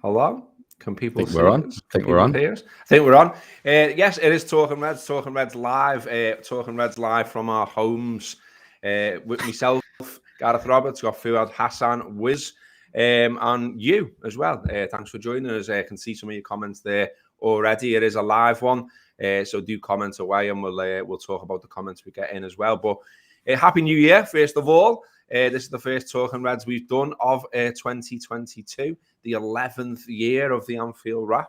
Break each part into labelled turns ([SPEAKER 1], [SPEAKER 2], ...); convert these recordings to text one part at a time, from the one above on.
[SPEAKER 1] Hello? Can people see
[SPEAKER 2] we're on.
[SPEAKER 1] us?
[SPEAKER 2] I think we're on.
[SPEAKER 1] Hear us? I think we're on. Yes, it is Talking Reds. Talking Reds live. Talking Reds live from our homes. With myself, Gareth Roberts, got Fuad Hasan, Wiz, and you as well. Thanks for joining us. I can see some of your comments there already. It is a live one, so do comment away, and we'll talk about the comments we get in as well. But Happy New Year, first of all. This is the first Talking Reds we've done of 2022, the 11th year of the Anfield Wrap.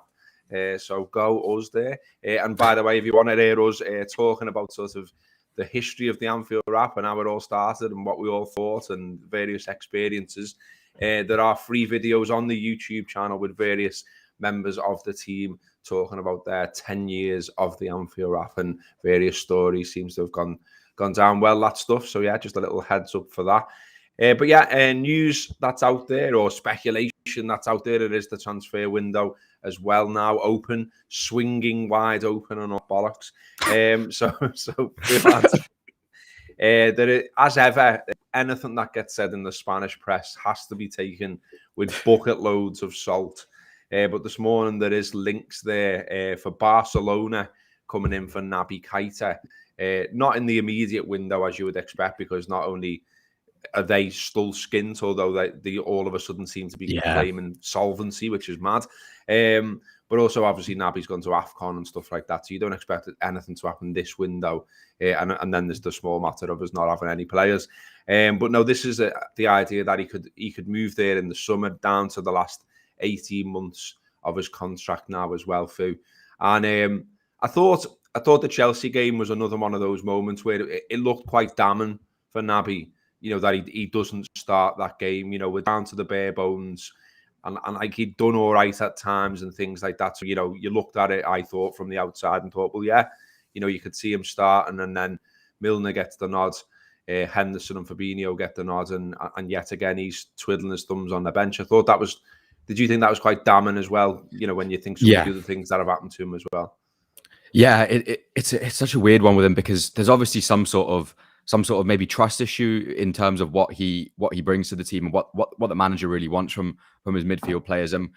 [SPEAKER 1] So go us there. And by the way, if you want to hear us talking about sort of the history of the Anfield Wrap and how it all started and what we all thought and various experiences, there are free videos on the YouTube channel with various members of the team talking about their 10 years of the Anfield Wrap, and various stories seems to have gone down well, that stuff. So yeah, just a little heads up for that. But yeah, news that's out there, or speculation that's out there, it is the transfer window as well now open, swinging wide open and not bollocks. There is, as ever, anything that gets said in the Spanish press has to be taken with bucket loads of salt. But this morning there is links there for Barcelona coming in for Naby Keita. Not in the immediate window, as you would expect, because not only are they still skint, although they all of a sudden seem to be claiming solvency, which is mad. But also, obviously, Naby's gone to AFCON and stuff like that, so you don't expect anything to happen this window. And then there's the small matter of us not having any players. But no, this is the idea that he could move there in the summer, down to the last 18 months of his contract now as well, Fu. And I thought the Chelsea game was another one of those moments where it looked quite damning for Naby, that he doesn't start that game. We're down to the bare bones, and like he'd done all right at times and things like that. So, you looked at it, I thought, from the outside and thought, well, yeah, you could see him starting, and then Milner gets the nod, Henderson and Fabinho get the nod, and yet again he's twiddling his thumbs on the bench. I thought that was. Did you think that was quite damning as well? When you think some of the other things that have happened to him as well.
[SPEAKER 2] Yeah, it's such a weird one with him, because there's obviously some sort of maybe trust issue in terms of what he brings to the team and what the manager really wants from his midfield players. And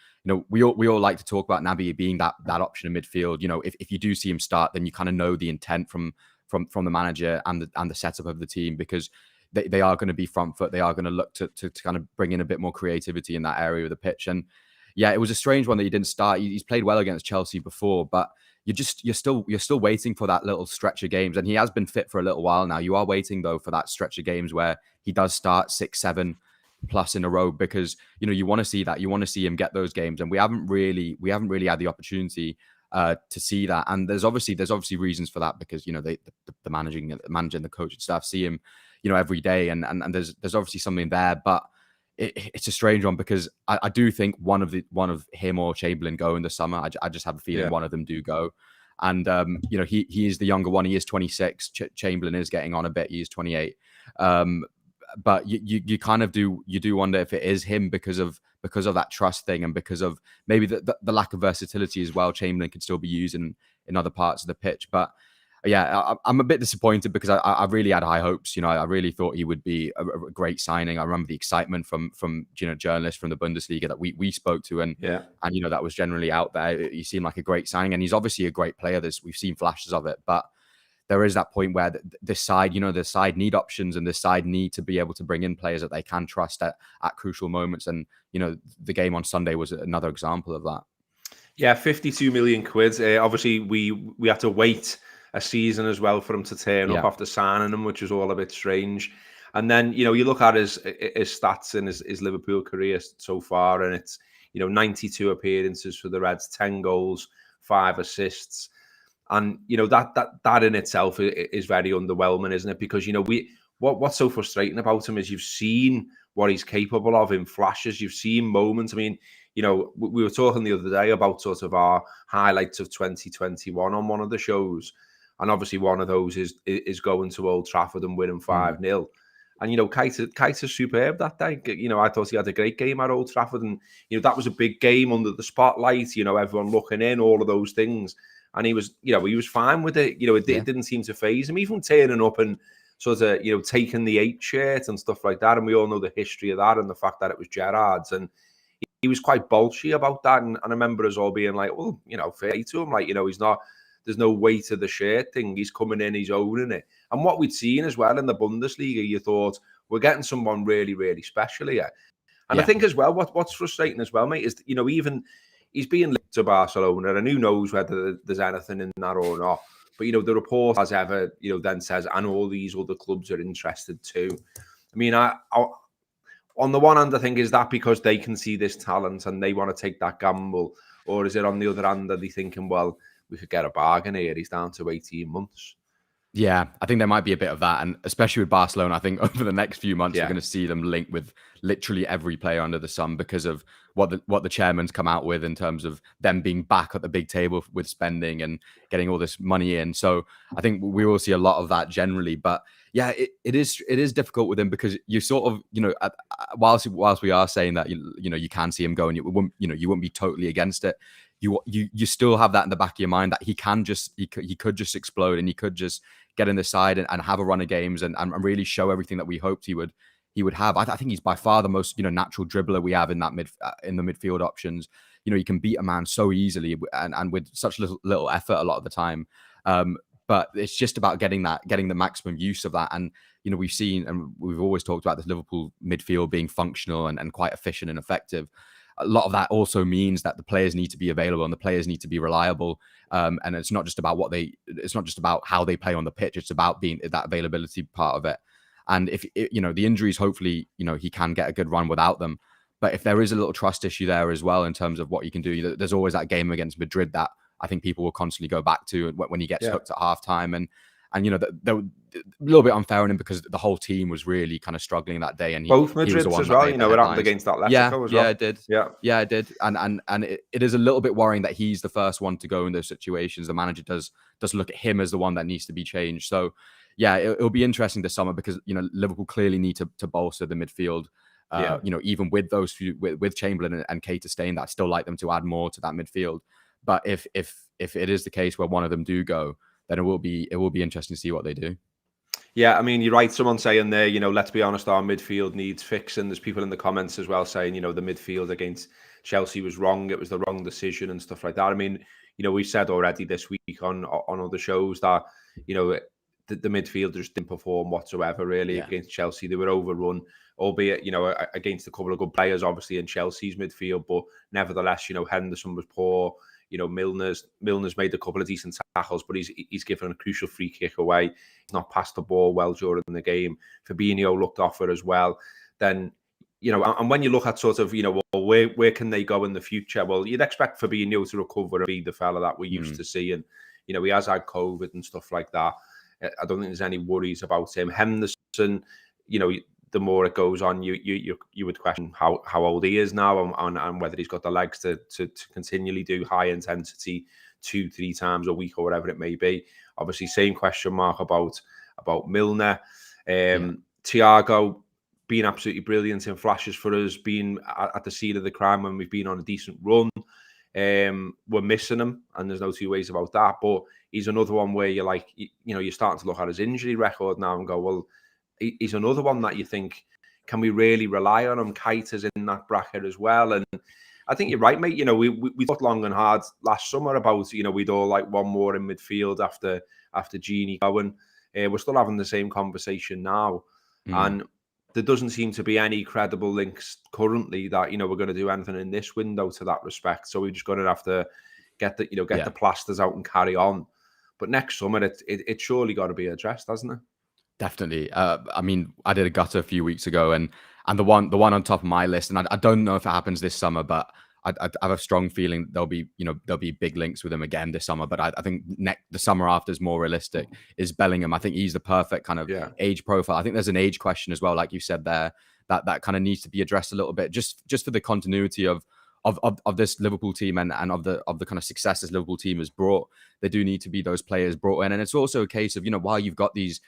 [SPEAKER 2] we all like to talk about Naby being that option in midfield. If you do see him start, then you kind of know the intent from the manager and the setup of the team, because they are going to be front foot. They are going to look to kind of bring in a bit more creativity in that area of the pitch. And yeah, it was a strange one that he didn't start. He's played well against Chelsea before, but you're still waiting for that little stretch of games, and he has been fit for a little while now. You are waiting though for that stretch of games where he does start 6-7 plus in a row, because you want to see that. You want to see him get those games, and we haven't really had the opportunity to see that. And there's obviously reasons for that, because the manager and the coach and staff see him every day, and there's obviously something there. But it's a strange one, because I do think one of him or Chamberlain go in the summer. I just have a feeling one of them do go. And he is the younger one. He is 26. Chamberlain is getting on a bit. He is 28. But you kind of do wonder if it is him because of that trust thing, and because of maybe the lack of versatility as well. Chamberlain could still be used in other parts of the pitch, but. Yeah, I'm a bit disappointed, because I really had high hopes. I really thought he would be a great signing. I remember the excitement from journalists from the Bundesliga that we spoke to, and that was generally out there. He seemed like a great signing, and he's obviously a great player. We've seen flashes of it, but there is that point where this side, the side need options, and this side need to be able to bring in players that they can trust at crucial moments. And the game on Sunday was another example of that.
[SPEAKER 1] Yeah, 52 million quid. Obviously, we had to wait a season as well for him to turn up after signing him, which was all a bit strange. And then you look at his stats in his Liverpool career so far, and it's 92 appearances for the Reds, 10 goals, 5 assists, and that in itself is very underwhelming, isn't it? Because what's so frustrating about him is you've seen what he's capable of in flashes. You've seen moments. I mean, we were talking the other day about sort of our highlights of 2021 on one of the shows. And obviously one of those is going to Old Trafford and winning 5-0. And, Keita's superb that day. I thought he had a great game at Old Trafford. And, that was a big game under the spotlight, everyone looking in, all of those things. And he was fine with it. It didn't seem to faze him, even turning up and sort of, taking the 8 shirt and stuff like that. And we all know the history of that and the fact that it was Gerrard's. And he was quite bolshy about that. And I remember us all being like, well, fair to him. Like, he's not, there's no weight to the shirt thing. He's coming in, he's owning it. And what we'd seen as well in the Bundesliga, you thought, we're getting someone really, really special here. And I think as well, what's frustrating as well, mate, is, even he's being linked to Barcelona, and who knows whether there's anything in that or not. But, the report, as ever, then says, and all these other clubs are interested too. I mean, I on the one hand, I think, is that because they can see this talent and they want to take that gamble? Or is it on the other hand that they're thinking, well, we could get a bargain here, he's down to 18 months?
[SPEAKER 2] Yeah, I think there might be a bit of that. And especially with Barcelona, I think over the next few months, we're going to see them linked with literally every player under the sun because of what the chairman's come out with in terms of them being back at the big table with spending and getting all this money in. So I think we will see a lot of that generally. But yeah, it is difficult with him because you sort of, whilst we are saying that, you can see him going, you wouldn't be totally against it. You still have that in the back of your mind that he could just explode and he could just get in the side and have a run of games and really show everything that we hoped he would have. I think he's by far the most natural dribbler we have in that in the midfield options. He can beat a man so easily and with such little effort a lot of the time. But it's just about getting the maximum use of that. And we've seen and we've always talked about this Liverpool midfield being functional and quite efficient and effective. A lot of that also means that the players need to be available and the players need to be reliable. And it's not just about how they play on the pitch. It's about being that availability part of it. And if the injuries, hopefully, he can get a good run without them. But if there is a little trust issue there as well in terms of what you can do, there's always that game against Madrid that I think people will constantly go back to when he gets hooked at halftime. And they're a little bit unfair on him because the whole team was really kind of struggling that day. And
[SPEAKER 1] both Madrids as well, it happened against Atletico as well.
[SPEAKER 2] Yeah, it did. Yeah, it did. And it is a little bit worrying that he's the first one to go in those situations. The manager does look at him as the one that needs to be changed. So yeah, it'll be interesting this summer because Liverpool clearly need to bolster the midfield. Even with those few with Chamberlain and Keita staying, I'd still like them to add more to that midfield. But if it is the case where one of them do go, then it will be interesting to see what they do.
[SPEAKER 1] Yeah, I mean, you're right. Someone saying there, let's be honest, our midfield needs fixing. There's people in the comments as well saying, the midfield against Chelsea was wrong. It was the wrong decision and stuff like that. I mean, we've said already this week on other shows that, the midfielders didn't perform whatsoever really against Chelsea. They were overrun, albeit, against a couple of good players, obviously, in Chelsea's midfield. But nevertheless, Henderson was poor. Milner's made a couple of decent tackles, but he's given a crucial free kick away. He's not passed the ball well during the game. Fabinho looked off it as well. Then, and when you look at sort of, well, where can they go in the future? Well, you'd expect Fabinho to recover and be the fella that we're used to seeing. He has had COVID and stuff like that. I don't think there's any worries about him. Henderson, the more it goes on, you would question how old he is now and whether he's got the legs to continually do high intensity 2-3 times a week or whatever it may be. Obviously, same question mark about Milner. Thiago being absolutely brilliant in flashes for us, being at the scene of the crime when we've been on a decent run. We're missing him, and there's no two ways about that. But he's another one where you're like, you're starting to look at his injury record now and go, well, he's another one that you think, can we really rely on him? Keita's in that bracket as well. And I think you're right, mate. We thought long and hard last summer about, we'd all like one more in midfield after Gini going. We're still having the same conversation now. And there doesn't seem to be any credible links currently that, we're going to do anything in this window to that respect. So we're just going to have to get the plasters out and carry on. But next summer, it's surely got to be addressed, hasn't it?
[SPEAKER 2] Definitely. I mean, I did a gutter a few weeks ago, and the one on top of my list, and I don't know if it happens this summer, but I have a strong feeling there'll be big links with him again this summer. But I think the summer after is more realistic. Is Bellingham? I think he's the perfect kind of age profile. I think there's an age question as well, like you said there, that kind of needs to be addressed a little bit, just for the continuity of this Liverpool team and of the kind of success this Liverpool team has brought. There do need to be those players brought in, and it's also a case of while you've got these.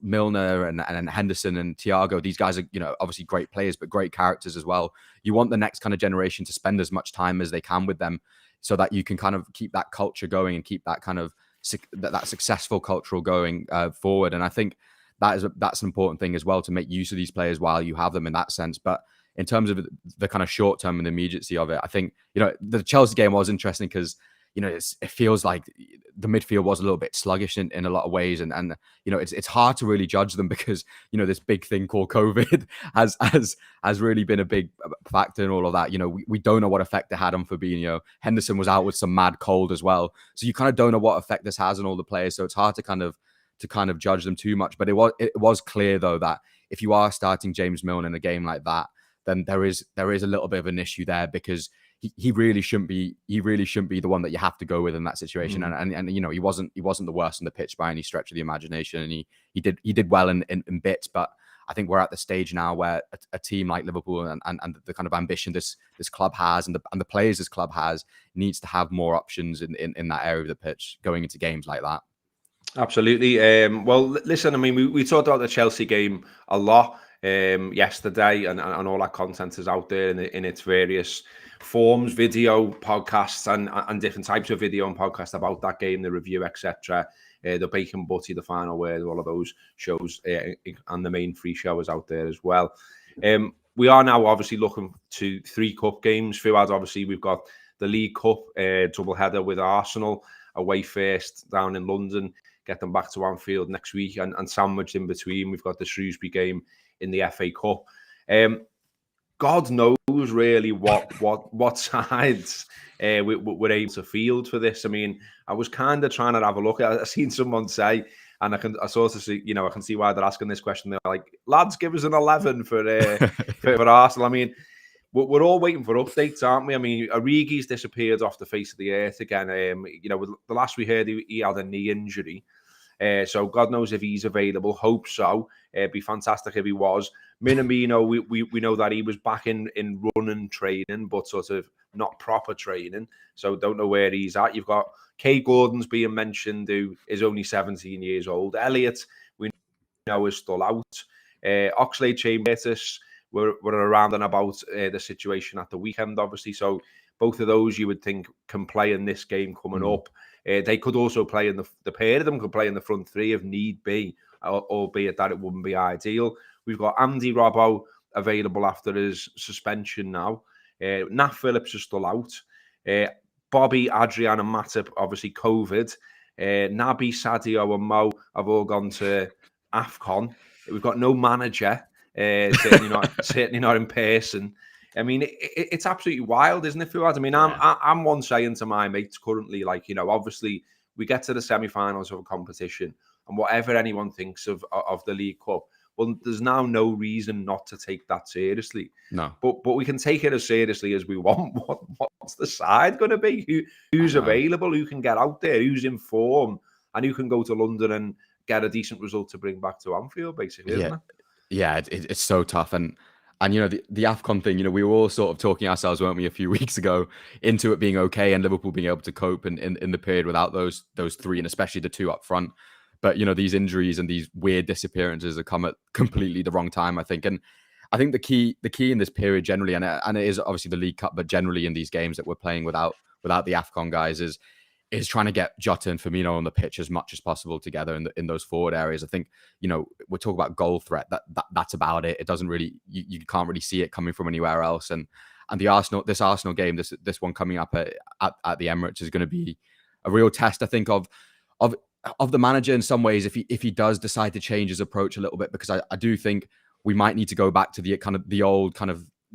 [SPEAKER 2] Milner and Henderson and Thiago, these guys are, obviously great players, but great characters as well. You want the next kind of generation to spend as much time as they can with them so that you can kind of keep that culture going and keep that kind of that successful cultural going forward. And I think that's an important thing as well, to make use of these players while you have them in that sense. But in terms of the kind of short term and the immediacy of it, I think, the Chelsea game was interesting because, it feels like the midfield was a little bit sluggish in a lot of ways. And it's hard to really judge them because, this big thing called COVID has really been a big factor in all of that. We don't know what effect it had on Fabinho. Henderson was out with some mad cold as well. So you kind of don't know what effect this has on all the players. So it's hard to kind of judge them too much. But it was clear, though, that if you are starting James Milne in a game like that, then there is a little bit of an issue there because he really shouldn't be the one that you have to go with in that situation. And he wasn't the worst on the pitch by any stretch of the imagination, and he did well in bits. But I think we're at the stage now where a team like Liverpool and the kind of ambition this club has and the players this club has needs to have more options in that area of the pitch going into games like that.
[SPEAKER 1] Absolutely. Well, listen, I mean, we talked about the Chelsea game a lot yesterday, and all that content is out there in its various forms, video, podcasts, and different types of video and podcasts about that game, the review, etc. The Bacon Butty, the final word, all of those shows, and the main free show is out there as well. We are now obviously looking to 3 cup games. Fuad, obviously, we've got the League Cup double header with Arsenal away first down in London, get them back to Anfield next week, and sandwiched in between, we've got the Shrewsbury game in the FA Cup. God knows really what sides we're able to field for this. I mean, I was kind of trying to have a look at it. I seen someone say, and I sort of see, I can see why they're asking this question. They're like, lads, give us an 11 for Arsenal. I mean, we're all waiting for updates, aren't we? I mean, Origi's disappeared off the face of the earth again. The last we heard, he had a knee injury. So God knows if he's available. Hope so. It'd be fantastic if he was. Minamino, we know that he was back in running training, but sort of not proper training. So don't know where he's at. You've got Kay Gordon's being mentioned, who is only 17 years old. Elliott, we know, is still out. Oxlade-Chamberlain, we're around and about the situation at the weekend, obviously. So both of those you would think can play in this game coming up. They could also play in the pair of them could play in the front three if need be, albeit that it wouldn't be ideal. We've got Andy Robbo available after his suspension now. Nat Phillips is still out. Bobby, Adrian, and Matip, obviously COVID. Naby, Sadio, and Mo have all gone to AFCON. We've got no manager, certainly not in person. I mean, it's absolutely wild, isn't it, Fuad? I mean, I'm one saying to my mates currently, like, obviously we get to the semi-finals of a competition, and whatever anyone thinks of the League Cup, well, there's now no reason not to take that seriously. No, but we can take it as seriously as we want. What's the side going to be? Who's available? Who can get out there? Who's in form? And who can go to London and get a decent result to bring back to Anfield, basically, isn't it?
[SPEAKER 2] Yeah, it's so tough. And the AFCON thing, we were all sort of talking ourselves, weren't we, a few weeks ago, into it being okay and Liverpool being able to cope in the period without those 3, and especially the 2 up front. But, these injuries and these weird disappearances have come at completely the wrong time, I think. And I think the key in this period generally, and it is obviously the League Cup, but generally in these games that we're playing without the AFCON guys is trying to get Jota and Firmino on the pitch as much as possible together in those forward areas. I think, we're talking about goal threat. That's about it. It doesn't really, you can't really see it coming from anywhere else. And this Arsenal game, this one coming up at the Emirates is going to be a real test, I think, of the manager in some ways, if he does decide to change his approach a little bit, because I do think we might need to go back to the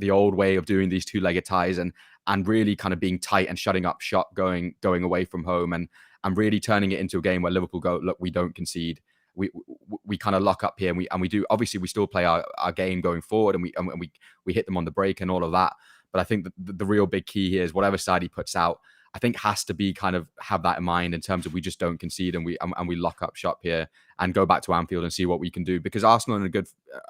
[SPEAKER 2] old way of doing these 2-legged ties and really kind of being tight and shutting up shop going away from home and really turning it into a game where Liverpool go, look, we don't concede. We kind of lock up here and we do, obviously we still play our game going forward and we hit them on the break and all of that. But I think the real big key here is whatever side he puts out, I think has to be kind of have that in mind in terms of we just don't concede and we lock up shop here and go back to Anfield and see what we can do, because Arsenal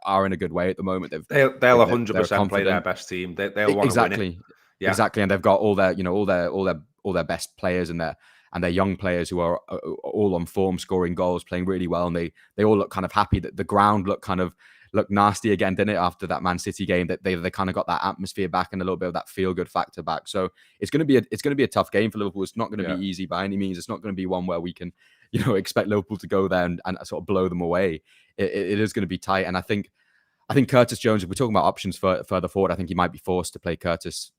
[SPEAKER 2] are in a good way at the moment.
[SPEAKER 1] They'll 100% play their best team. They'll want to win it.
[SPEAKER 2] Yeah. Exactly, and they've got all their best players and their young players who are all on form, scoring goals, playing really well, and they all look kind of happy. That the ground looked nasty again, didn't it, after that Man City game? That they kind of got that atmosphere back and a little bit of that feel good factor back. So it's going to be a tough game for Liverpool. It's not going to be easy by any means. It's not going to be one where we can expect Liverpool to go there and sort of blow them away. It is going to be tight, and I think I think Curtis Jones, if we're talking about options further forward, I think he might be forced to play Curtis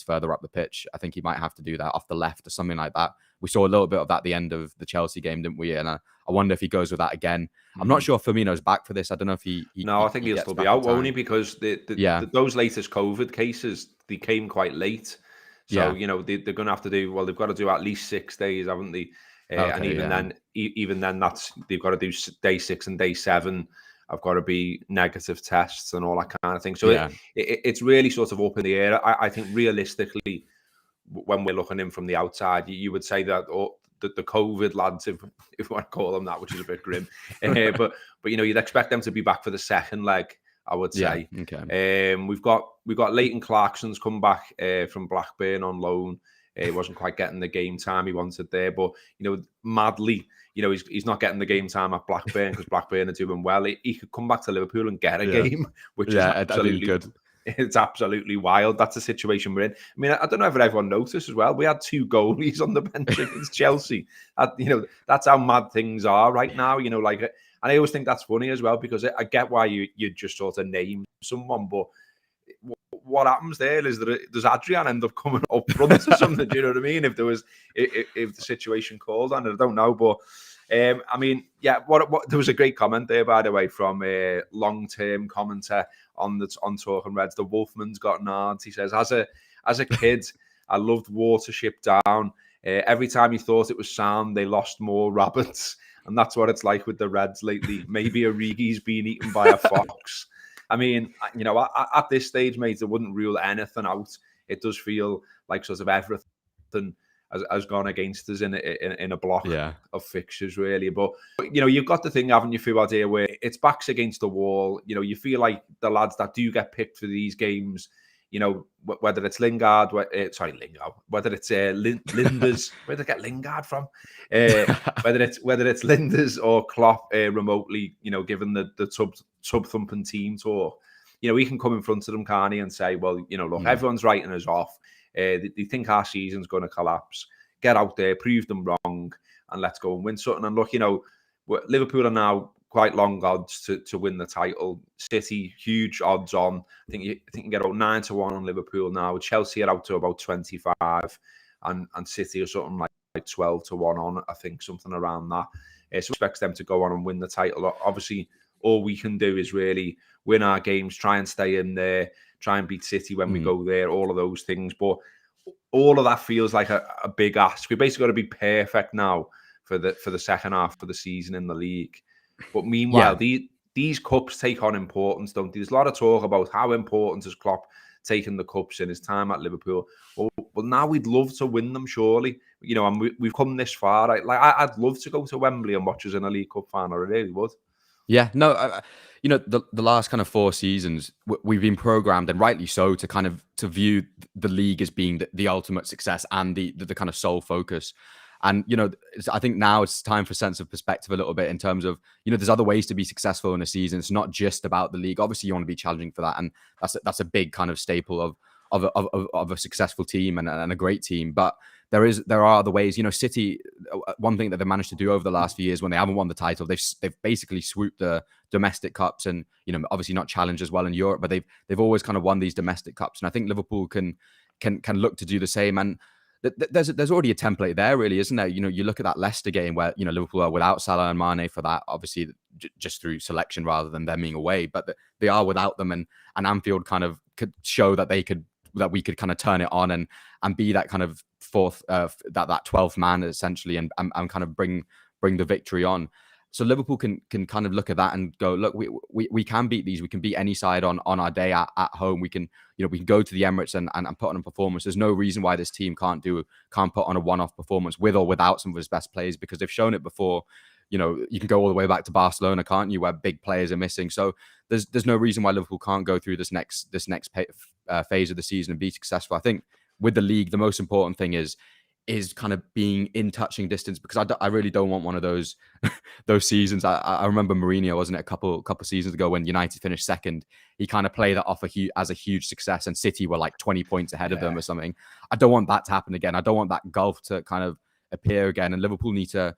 [SPEAKER 2] further up the pitch. I think he might have to do that off the left or something like that. We saw a little bit of that at the end of the Chelsea game, didn't we? And I wonder if he goes with that again. I'm not sure if Firmino's back for this. I don't know if he
[SPEAKER 1] I think he'll still be out, won't he? Because those latest COVID cases, they came quite late. So, they're going to have to do, they've got to do at least 6 days, haven't they? And even then, that's they've got to do day 6 and day 7. I've got to be negative tests and all that kind of thing. So it's really sort of up in the air. I think realistically, when we're looking in from the outside, you would say that the COVID lads, if you want to call them that, which is a bit grim, but you'd expect them to be back for the second leg, I would say.
[SPEAKER 2] Yeah, okay.
[SPEAKER 1] We've got Leighton Clarkson's come back from Blackburn on loan. He wasn't quite getting the game time he wanted there, but madly, he's not getting the game time at Blackburn because Blackburn are doing well. He could come back to Liverpool and get a game, which is absolutely good. It's absolutely wild. That's the situation we're in. I mean, I don't know if everyone noticed as well. We had 2 goalies on the bench against Chelsea. That's how mad things are right now. And I always think that's funny as well, because I get why you just sort of name someone, but what happens there is that does Adrian end up coming up front or something? Do you know what I mean? If the situation called on it, I don't know, but I mean, what there was a great comment there, by the way, from a long-term commenter on Talking Reds. The Wolfman's got nards. He says, as a kid, I loved Watership Down. Every time you thought it was sound, they lost more rabbits, and that's what it's like with the Reds lately. Maybe Origi's been eaten by a fox. I mean, at this stage, mate, I wouldn't rule anything out. It does feel like sort of everything has gone against us in a block of fixtures, really. But you've got the thing, haven't you, Fuad, here, where it's backs against the wall. You feel like the lads that do get picked for these games, whether it's Lingard, whether it's Linders, where did they get Lingard from? Whether it's Linders or Klopp remotely, given the tub thumping team tour, he can come in front of them, can't he, and say, well, look, everyone's writing us off. They think our season's going to collapse. Get out there, prove them wrong, and let's go and win something. And look, Liverpool are now quite long odds to win the title. City, huge odds on. I think you can get about 9 to 1 on Liverpool now. Chelsea are out to about 25, and City are something like 12 to 1 on, I think, something around that. So expects them to go on and win the title. Obviously, all we can do is really win our games, try and stay in there, try and beat City when we go there, all of those things. But all of that feels like a big ask. We basically got to be perfect now for the second half of the season in the league. But meanwhile, these cups take on importance, don't they? There's a lot of talk about how important is Klopp taking the cups in his time at Liverpool. Well, now we'd love to win them, surely. And we've come this far. I'd love to go to Wembley and watch us in a League Cup final. I really would.
[SPEAKER 2] Yeah, no, the last kind of 4 seasons, we've been programmed, and rightly so, to view the league as being the ultimate success and the kind of sole focus. And, I think now it's time for sense of perspective a little bit in terms of, there's other ways to be successful in a season. It's not just about the league. Obviously, you want to be challenging for that. And that's a big kind of staple of a successful team and a great team. But there are other ways. City, one thing that they managed to do over the last few years when they haven't won the title, they've basically swooped the domestic cups and, obviously not challenged as well in Europe, but they've always kind of won these domestic cups. And I think Liverpool can look to do the same. And there's already a template there, really, isn't there? You look at that Leicester game where, Liverpool are without Salah and Mane for that, obviously just through selection rather than them being away, but they are without them, and Anfield kind of could show that we could kind of turn it on and be that kind of fourth, that 12th man essentially, and kind of bring the victory on. So Liverpool can kind of look at that and go, look, we can beat these. We can beat any side on our day at home. We can go to the Emirates and put on a performance. There's no reason why this team can't put on a one-off performance with or without some of his best players, because they've shown it before. You can go all the way back to Barcelona, can't you, where big players are missing. So there's no reason why Liverpool can't go through this next phase of the season and be successful. I think with the league, the most important thing is kind of being in touching distance, because I really don't want one of those seasons. I remember Mourinho, wasn't it, a couple seasons ago when United finished second, he kind of played that off as a huge success, and City were like 20 points ahead of them or something. I don't want that to happen again. I don't want that gulf to kind of appear again. And Liverpool need to,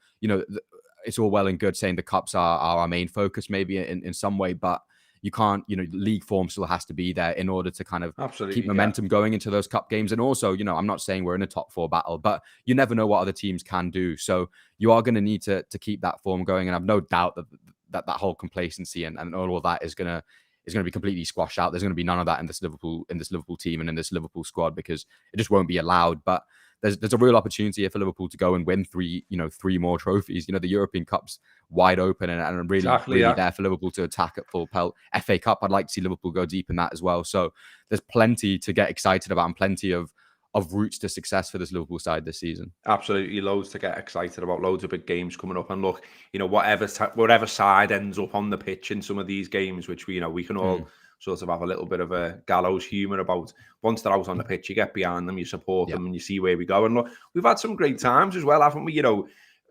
[SPEAKER 2] it's all well and good saying the cups are our main focus maybe in some way, but you can't, league form still has to be there in order to kind of
[SPEAKER 1] Absolutely,
[SPEAKER 2] keep momentum going into those cup games. And also, I'm not saying we're in a top 4 battle, but you never know what other teams can do. So you are going to need to keep that form going. And I've no doubt that whole complacency and all of that is going to be completely squashed out. There's going to be none of that in this Liverpool team and in this Liverpool squad, because it just won't be allowed. But there's a real opportunity here for Liverpool to go and win 3 more trophies. The European Cup's wide open and really there for Liverpool to attack at full pelt. FA Cup, I'd like to see Liverpool go deep in that as well. So there's plenty to get excited about and plenty of routes to success for this Liverpool side this season.
[SPEAKER 1] Absolutely, loads to get excited about, loads of big games coming up. And look, whatever side ends up on the pitch in some of these games, which we can all sort of have a little bit of a gallows humour about. Once they're out on the pitch, you get behind them, you support them, and you see where we go. And look, we've had some great times as well, haven't we?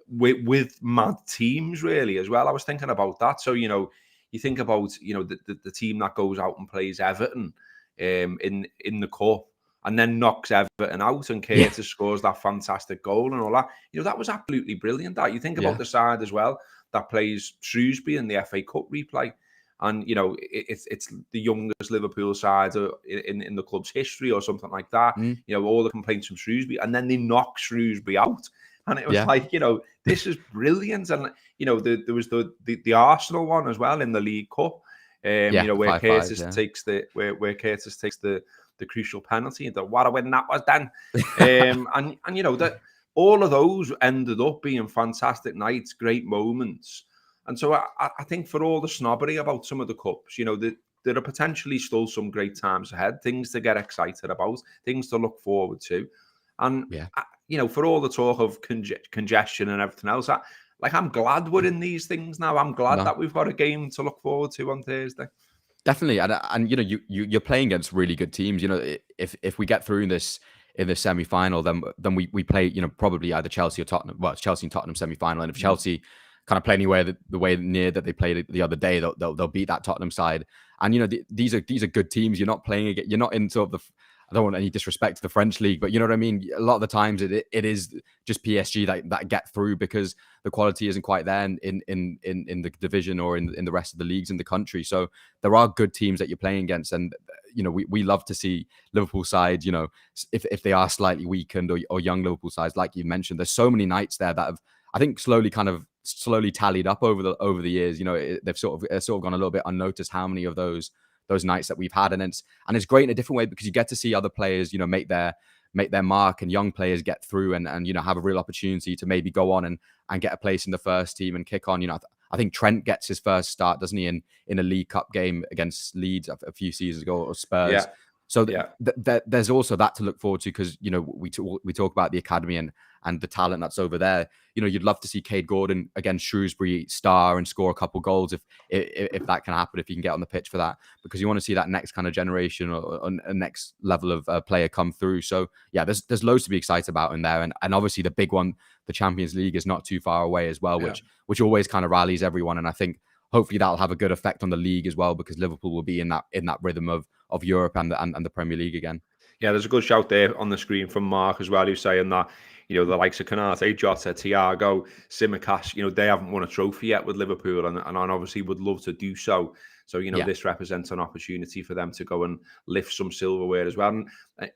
[SPEAKER 1] With mad teams, really, as well. I was thinking about that. So, you think about, the team that goes out and plays Everton in the Cup and then knocks Everton out, and Keita scores that fantastic goal and all that. That was absolutely brilliant. That you think about the side as well that plays Shrewsbury in the FA Cup replay. And, it's the youngest Liverpool side in the club's history or something like that. All the complaints from Shrewsbury, and then they knock Shrewsbury out. And it was like, this is brilliant. And, there was the Arsenal one as well in the League Cup, where Curtis takes the crucial penalty. And what a win that was then. and that all of those ended up being fantastic nights, great moments. And so I think for all the snobbery about some of the cups, there are potentially still some great times ahead, things to get excited about, things to look forward to. And, for all the talk of congestion and everything else, I'm glad we're in these things now. I'm glad that we've got a game to look forward to on Thursday.
[SPEAKER 2] Definitely. And you're playing against really good teams. If we get through in this semi-final, then we play, probably either Chelsea or Tottenham. Well, it's Chelsea and Tottenham semi-final. And if Chelsea kind of play anywhere the way near that they played the other day, they'll beat that Tottenham side. And these are good teams. You're not playing again. You're not in sort of I don't want any disrespect to the French league, but you know what I mean. A lot of the times it is just PSG that get through because the quality isn't quite there in the division or in the rest of the leagues in the country. So there are good teams that you're playing against, and we love to see Liverpool sides. If they are slightly weakened or young Liverpool sides, like you mentioned, there's so many nights there that have, I think, slowly tallied up over the years. They've sort of gone a little bit unnoticed how many of those nights that we've had, and it's great in a different way because you get to see other players make their mark, and young players get through and have a real opportunity to maybe go on and get a place in the first team and kick on. I think Trent gets his first start, doesn't he, in a League Cup game against Leeds a few seasons ago, or Spurs.
[SPEAKER 1] Yeah.
[SPEAKER 2] So there's also that to look forward to, because we talk about the academy and the talent that's over there. You'd love to see Cade Gordon against Shrewsbury star and score a couple goals if that can happen, if he can get on the pitch for that, because you want to see that next kind of generation or a next level of player come through. So there's loads to be excited about in there, and obviously the big one, the Champions League, is not too far away as well, which always kind of rallies everyone, and I think hopefully that'll have a good effect on the league as well, because Liverpool will be in that rhythm of Europe and the Premier League again.
[SPEAKER 1] Yeah, there's a good shout there on the screen from Mark as well, who's saying that the likes of Konate, Jota, Thiago, Tsimikas, they haven't won a trophy yet with Liverpool, and obviously would love to do so. So this represents an opportunity for them to go and lift some silverware as well.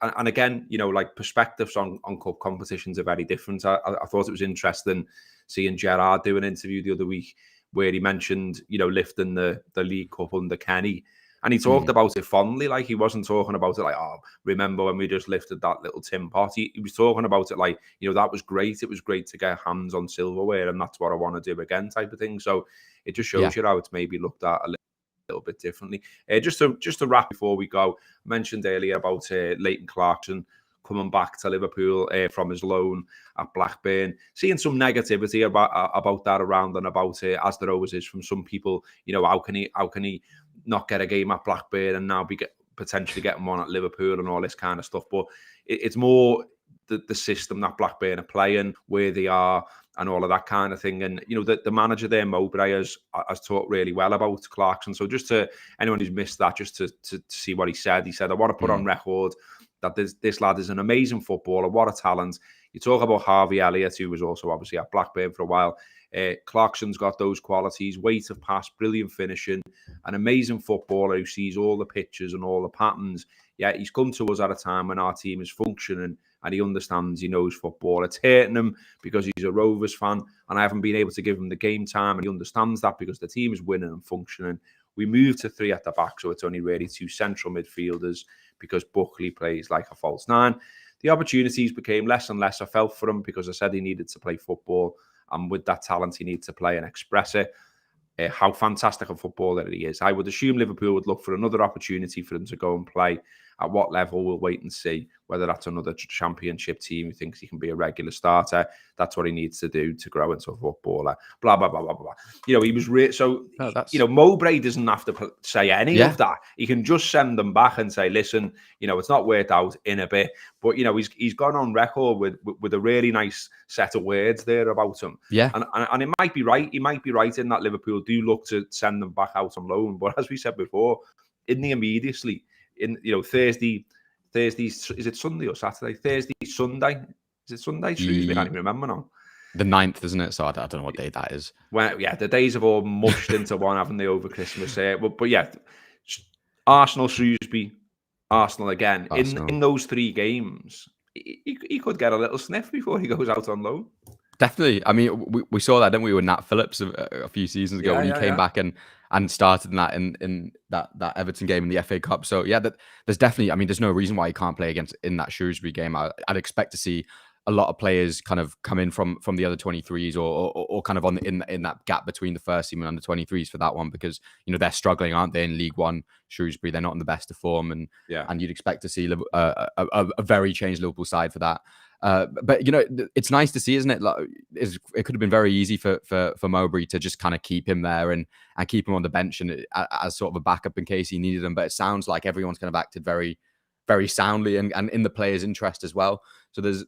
[SPEAKER 1] And again, perspectives on cup competitions are very different. I thought it was interesting seeing Gerrard do an interview the other week where he mentioned, lifting the League Cup under Kenny. And he talked about it fondly, like he wasn't talking about it like, oh, remember when we just lifted that little tin pot? He was talking about it like, that was great. It was great to get hands on silverware, and that's what I want to do again, type of thing. So it just shows you how it's maybe looked at a little bit differently. Just to wrap before we go, I mentioned earlier about Leighton Clarkson coming back to Liverpool from his loan at Blackburn, seeing some negativity about that around and about it, as there always is from some people. How can he not get a game at Blackburn and now potentially getting one at Liverpool and all this kind of stuff? But it's more the system that Blackburn are playing, where they are, and all of that kind of thing. And the manager there, Mowbray, has talked really well about Clarkson. So just to anyone who's missed that, just to see what he said, I want to put on record that this lad is an amazing footballer. What a talent. You talk about Harvey Elliott, who was also obviously at Blackburn for a while. Clarkson's got those qualities, weight of pass, brilliant finishing, an amazing footballer who sees all the pictures and all the patterns. Yeah, he's come to us at a time when our team is functioning and he understands, he knows football. It's hurting him because he's a Rovers fan and I haven't been able to give him the game time, and he understands that because the team is winning and functioning. We moved to 3 at the back, so it's only really 2 central midfielders because Buckley plays like a false 9. The opportunities became less and less. I felt for him because I said he needed to play football, and with that talent, he needed to play and express it. How fantastic a footballer he is. I would assume Liverpool would look for another opportunity for him to go and play. At what level, we'll wait and see. Whether that's another championship team who thinks he can be a regular starter, that's what he needs to do to grow into a footballer. Blah, blah, blah, blah, blah. You know, he was... Mowbray doesn't have to say any of that. He can just send them back and say, listen, you know, it's not worked out in a bit. But, you know, he's gone on record with a really nice set of words there about him.
[SPEAKER 2] Yeah.
[SPEAKER 1] And it might be right. He might be right in that Liverpool do look to send them back out on loan. But as we said before, in the immediacy... Thursday, is it Sunday or Saturday? Thursday, Sunday. Is it Sunday? Tuesday? I can't even remember now.
[SPEAKER 2] The 9th, isn't it? So I don't know what day that is.
[SPEAKER 1] Well, yeah, the days have all mushed into one, haven't they, over Christmas? But yeah, Arsenal, Shrewsbury, Arsenal again. In those 3 games, he could get a little sniff before he goes out on loan.
[SPEAKER 2] Definitely. I mean, we saw that, didn't we, with Nat Phillips a few seasons ago when he came back and started in that Everton game in the FA Cup. So yeah, there's definitely, I mean, there's no reason why he can't play in that Shrewsbury game. I'd expect to see a lot of players kind of come in from the other 23s or kind of in that gap between the first team and under 23s for that one, because, you know, they're struggling, aren't they, in League One? Shrewsbury, they're not in the best of form, and you'd expect to see a very changed Liverpool side for that. But, you know, it's nice to see, isn't it? Like, it could have been very easy for Mowbray to just kind of keep him there and keep him on the bench and as sort of a backup in case he needed him. But it sounds like everyone's kind of acted very, very soundly and in the players' interest as well. So there's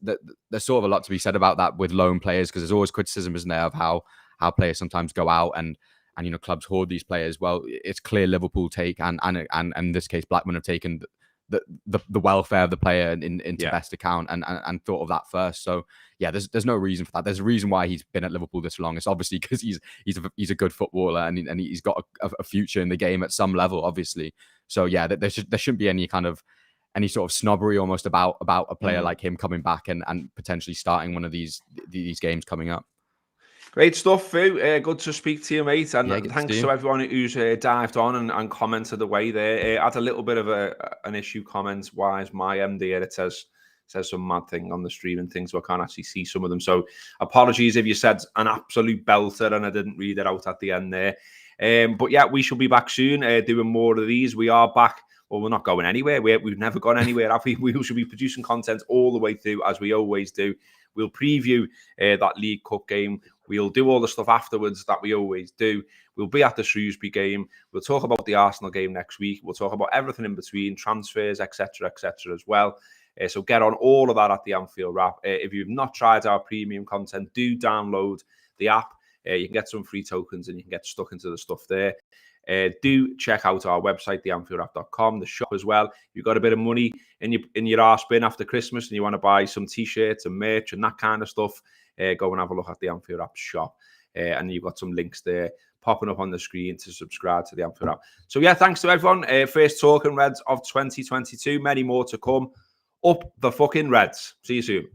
[SPEAKER 2] sort of a lot to be said about that with loan players, because there's always criticism, isn't there, of how players sometimes go out and you know, clubs hoard these players. Well, it's clear Liverpool take and in this case Blackburn have taken the welfare of the player into best account and thought of that first. So yeah, there's no reason for that. There's a reason why he's been at Liverpool this long. It's obviously because he's a good footballer and he's got a future in the game at some level, obviously. So yeah, there shouldn't be any sort of snobbery almost about a player like him coming back and potentially starting one of these games coming up.
[SPEAKER 1] Great stuff, Fu. Good to speak to you, mate. And thanks to everyone who's dived on and commented away there. I had a little bit of an issue comments-wise. My MD here, it says some mad thing on the stream and things, so I can't actually see some of them. So apologies if you said an absolute belter and I didn't read it out at the end there. But yeah, we shall be back soon doing more of these. We are back. Well, we're not going anywhere. We've never gone anywhere, have we? We should be producing content all the way through, as we always do. We'll preview that League Cup game. We'll do all the stuff afterwards that we always do. We'll be at the Shrewsbury game. We'll talk about the Arsenal game next week. We'll talk about everything in between, transfers, etc., as well. So get on all of that at the Anfield Wrap. If you've not tried our premium content, do download the app. You can get some free tokens and you can get stuck into the stuff there. Do check out our website, theanfieldwrap.com, the shop as well. You've got a bit of money in your arse bin after Christmas and you want to buy some t-shirts and merch and that kind of stuff, go and have a look at the Anfield Wrap shop. And you've got some links there popping up on the screen to subscribe to the Anfield Wrap. So yeah, thanks to everyone. First Talking Reds of 2022. Many more to come. Up the fucking Reds. See you soon.